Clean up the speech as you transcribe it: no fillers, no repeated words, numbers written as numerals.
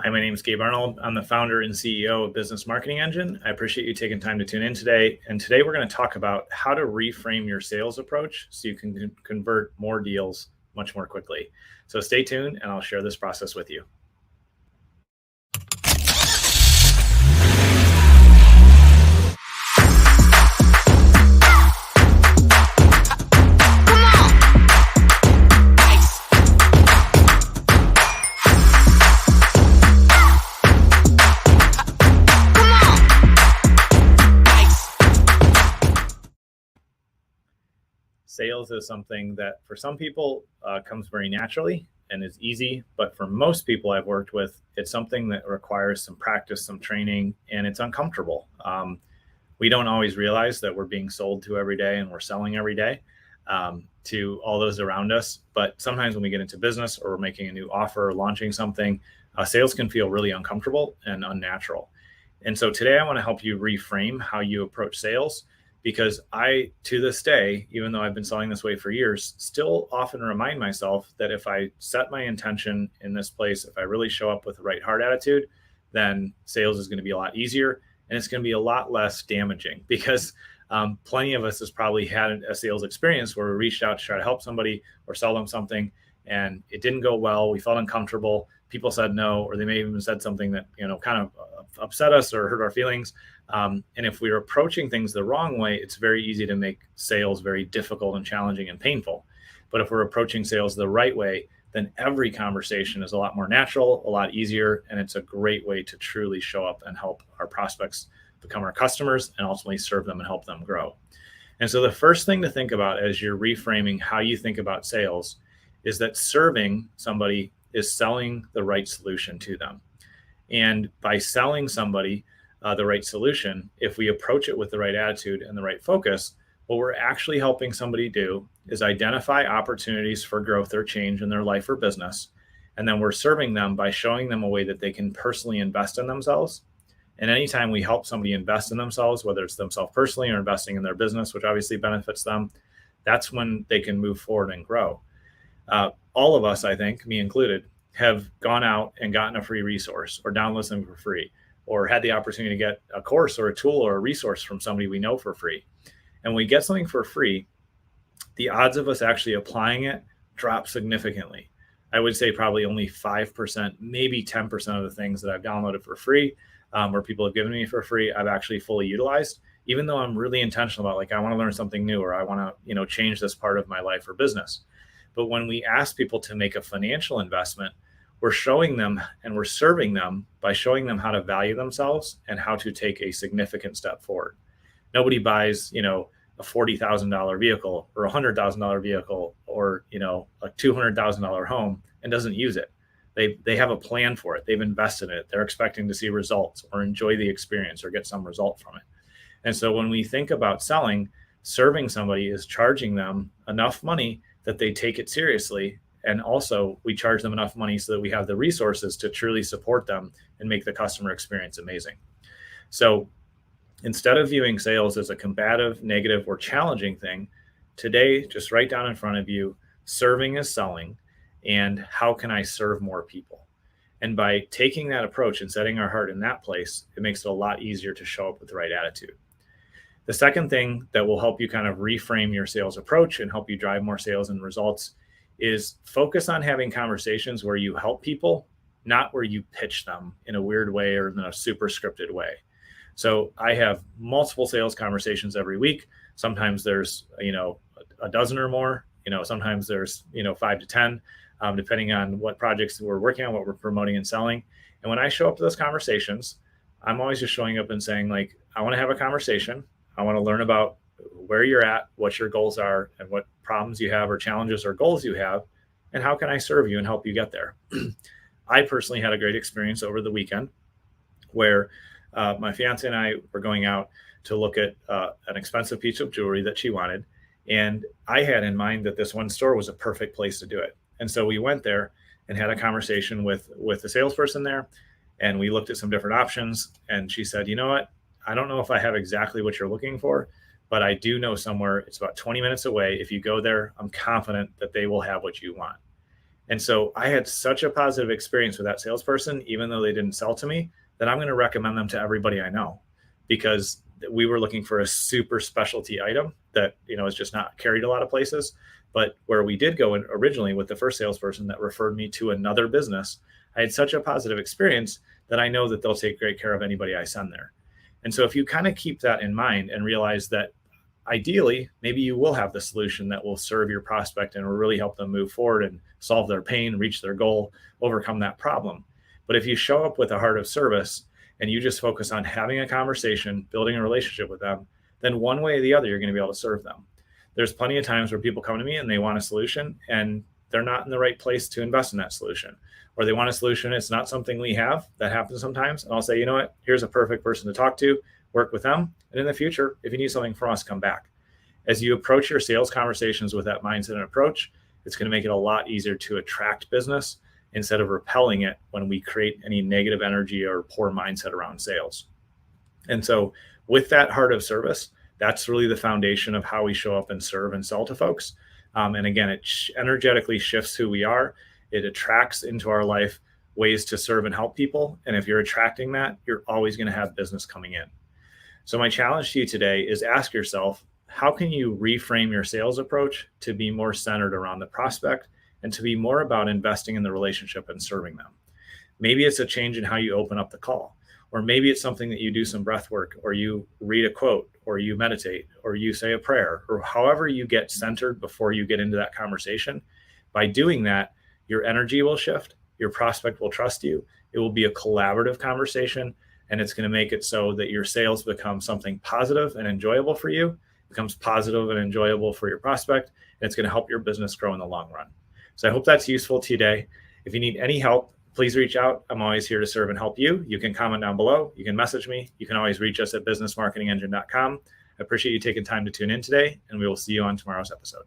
Hi, my name is Gabe Arnold. I'm the founder and CEO of Business Marketing Engine. I appreciate you taking time to tune in today. And today we're going to talk about how to reframe your sales approach so you can convert more deals much more quickly. So stay tuned and I'll share this process with you. Sales is something that for some people comes very naturally and is easy, but for most people I've worked with, it's something that requires some practice, some training, and it's uncomfortable. We don't always realize that we're being sold to every day and we're selling every day to all those around us. But sometimes when we get into business or we're making a new offer or launching something, sales can feel really uncomfortable and unnatural. And so today I want to help you reframe how you approach sales, because I, to this day, even though I've been selling this way for years, still often remind myself that if I set my intention in this place, if I really show up with the right heart attitude, then sales is going to be a lot easier and it's going to be a lot less damaging, because plenty of us has probably had a sales experience where we reached out to try to help somebody or sell them something and it didn't go well. We felt uncomfortable. People said no, or they may have even said something that, kind of upset us or hurt our feelings. And if we're approaching things the wrong way, it's very easy to make sales very difficult and challenging and painful. But if we're approaching sales the right way, then every conversation is a lot more natural, a lot easier, and it's a great way to truly show up and help our prospects become our customers and ultimately serve them and help them grow. And so the first thing to think about as you're reframing how you think about sales is that serving somebody is selling the right solution to them. And by selling somebody the right solution, if we approach it with the right attitude and the right focus, what we're actually helping somebody do is identify opportunities for growth or change in their life or business. And then we're serving them by showing them a way that they can personally invest in themselves. And anytime we help somebody invest in themselves, whether it's themselves personally or investing in their business, which obviously benefits them, that's when they can move forward and grow. All of us, I think, me included, have gone out and gotten a free resource or downloaded something for free, or had the opportunity to get a course or a tool or a resource from somebody we know for free. And when we get something for free, the odds of us actually applying it drop significantly. I would say probably only 5%, maybe 10% of the things that I've downloaded for free or people have given me for free, I've actually fully utilized, even though I'm really intentional about, like, I want to learn something new, or I want to, change this part of my life or business. But when we ask people to make a financial investment, we're showing them and we're serving them by showing them how to value themselves and how to take a significant step forward. Nobody buys, a $40,000 vehicle or a $100,000 vehicle or, a $200,000 home and doesn't use it. They have a plan for it. They've invested in it. They're expecting to see results or enjoy the experience or get some result from it. And so when we think about selling, serving somebody is charging them enough money that they take it seriously. And also we charge them enough money so that we have the resources to truly support them and make the customer experience amazing. So instead of viewing sales as a combative, negative, or challenging thing, today, just write down in front of you, serving is selling, and how can I serve more people? And by taking that approach and setting our heart in that place, it makes it a lot easier to show up with the right attitude. The second thing that will help you kind of reframe your sales approach and help you drive more sales and results is focus on having conversations where you help people, not where you pitch them in a weird way or in a super scripted way. So I have multiple sales conversations every week. Sometimes there's, a dozen or more, sometimes there's, 5 to 10, depending on what projects we're working on, what we're promoting and selling. And when I show up to those conversations, I'm always just showing up and saying, like, I want to have a conversation. I want to learn about where you're at, what your goals are, and what problems you have or challenges or goals you have, and how can I serve you and help you get there. I personally had a great experience over the weekend where my fiance and I were going out to look at an expensive piece of jewelry that she wanted. And I had in mind that this one store was a perfect place to do it. And so we went there and had a conversation with the salesperson there. And we looked at some different options. And she said, you know what? I don't know if I have exactly what you're looking for, but I do know somewhere. It's about 20 minutes away. If you go there, I'm confident that they will have what you want. And so I had such a positive experience with that salesperson, even though they didn't sell to me, that I'm going to recommend them to everybody I know, because we were looking for a super specialty item that, is just not carried a lot of places. But where we did go in originally with the first salesperson that referred me to another business, I had such a positive experience that I know that they'll take great care of anybody I send there. And so if you kind of keep that in mind and realize that ideally, maybe you will have the solution that will serve your prospect and will really help them move forward and solve their pain, reach their goal, overcome that problem. But if you show up with a heart of service and you just focus on having a conversation, building a relationship with them, then one way or the other, you're going to be able to serve them. There's plenty of times where people come to me and they want a solution and they're not in the right place to invest in that solution, or they want a solution. It's not something we have. That happens sometimes. And I'll say, you know what, here's a perfect person to talk to, work with them. And in the future, if you need something from us, come back. As you approach your sales conversations with that mindset and approach, it's going to make it a lot easier to attract business instead of repelling it when we create any negative energy or poor mindset around sales. And so with that heart of service, that's really the foundation of how we show up and serve and sell to folks. And again, it energetically shifts who we are. It attracts into our life ways to serve and help people. And if you're attracting that, you're always going to have business coming in. So my challenge to you today is ask yourself, how can you reframe your sales approach to be more centered around the prospect and to be more about investing in the relationship and serving them? Maybe it's a change in how you open up the call, or maybe it's something that you do some breath work, or you read a quote, or you meditate, or you say a prayer, or however you get centered before you get into that conversation. By doing that, your energy will shift, your prospect will trust you, it will be a collaborative conversation, and it's going to make it so that your sales become something positive and enjoyable for you, becomes positive and enjoyable for your prospect, and it's going to help your business grow in the long run. So I hope that's useful today. If you need any help, please reach out. I'm always here to serve and help you. You can comment down below. You can message me. You can always reach us at businessmarketingengine.com. I appreciate you taking time to tune in today, and we will see you on tomorrow's episode.